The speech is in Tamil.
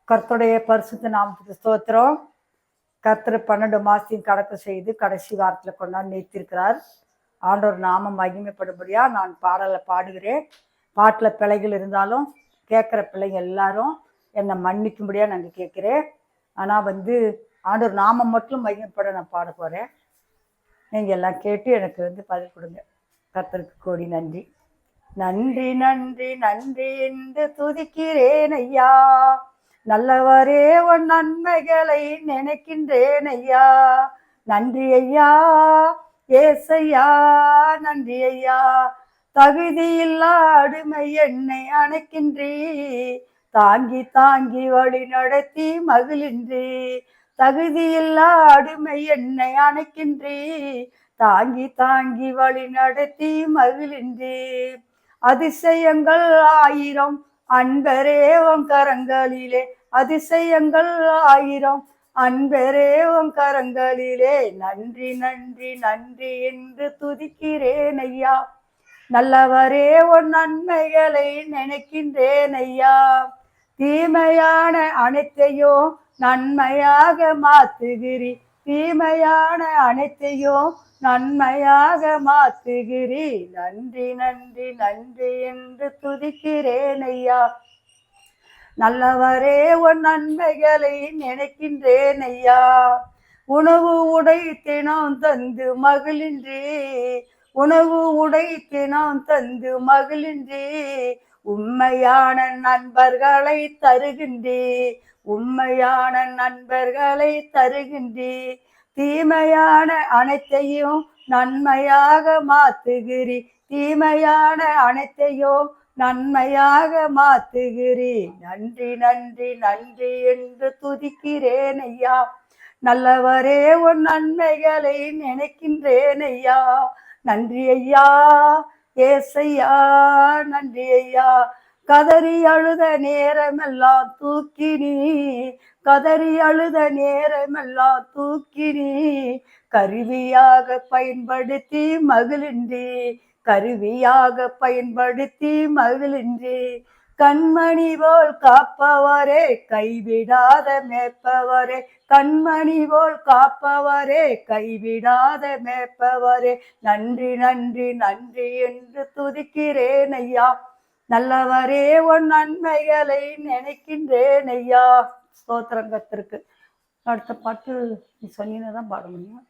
கர்த்தருடைய பரிசுத்த நாமத்துக்கு ஸ்தோத்திரம். கர்த்தர் 12 மாசத்தையும் கடக்க செய்து கடைசி வாரத்தில் கொண்டாந்து நிறுத்தியிருக்கிறார். ஆண்டவர் நாமம் மகிமைப்படும்படியா நான் பாடலை பாடுகிறேன். பாட்டில் பிழைகள் இருந்தாலும் கேட்குற பிள்ளைங்க எல்லாரும் என்னை மன்னிக்கும்படியா நாங்கள் கேட்குறேன். ஆனால் ஆண்டவர் நாமம் மட்டும் மகிமைப்பட நான் பாட போகிறேன். நீங்கள் எல்லாம் கேட்டு எனக்கு பதில் கொடுங்க. கர்த்தருக்கு கோடி நன்றி. நன்றி நன்றி நன்றி என்று துதிக்கிறேன் ஐயா, நல்லவரே உன் நன்மைகளை நினைக்கின்றேன் ஐயா. நன்றி ஐயா ஏசையா, நன்றி ஐயா. தகுதியில்லா அடிமை என்னை அணைக்கின்றீ, தாங்கி தாங்கி வழி நடத்தி மகிழின்றி. தகுதியில்லா அடிமை என்னை அணைக்கின்றீ, தாங்கி தாங்கி வழி நடத்தி மகிழின்றி. அதிசயங்கள் ஆயிரம் அன்பரே உன் கரங்களிலே, அதிசயங்கள் ஆயிரம் அன்பரே உன் கரங்களிலே. நன்றி நன்றி நன்றி என்று துதிக்கிறேன் ஐயா, நல்லவரே உன் நன்மைகளை நினைக்கின்றேன் ஐயா. தீமையான அனைத்தையும் நன்மையாக மாத்துகிறீ, தீமையான அனைத்தையும் நன்மையாக மாத்துகிறீ. நன்றி நன்றி நன்றி என்று துதிக்கிறேன் ஐயா, நல்லவரே உன் நன்மைகளை நினைக்கின்றேன் ஐயா. உணவு உடை தினம் தந்து மகிழின்றி, உணவு உடை தினம் தந்து மகிழின்றி. உண்மையான நண்பர்களை தருகின்றி, உண்மையான நண்பர்களை தருகின்றி. தீமையான அனைத்தையும் நன்மையாக மாத்துகிறீ, தீமையான அனைத்தையும் நன்மையாக மாத்துகிறீ. நன்றி நன்றி நன்றி என்று துதிக்கிறேன் ஐயா, நல்லவரே உன் நன்மைகளை நினைக்கின்றேன் ஐயா. நன்றி ஐயா ஏசையா, நன்றி ஐயா. கதறி அழுத நேரமெல்லாம் தூக்கினி, கதறி அழுத நேரமெல்லாம் தூக்கினி. கருவியாக பயன்படுத்தி மகிழின்றி, கருவியாக பயன்படுத்தி மகிழின்றி. கண்மணி போல் காப்பவரே கைவிடாத மேற்பவரே, கண்மணி போல் காப்பவரே கைவிடாத மேற்பவரே. நன்றி நன்றி நன்றி என்று துதிக்கிறேன் ஐயா, நல்லவரே உன் நன்மைகளை நினைக்கின்றேன் ஐயா. ஸ்தோத்திரம் கர்த்தருக்கு. அடுத்த பாட்டு நீ சொன்னீங்கன்னா தான் பாட முடியும்.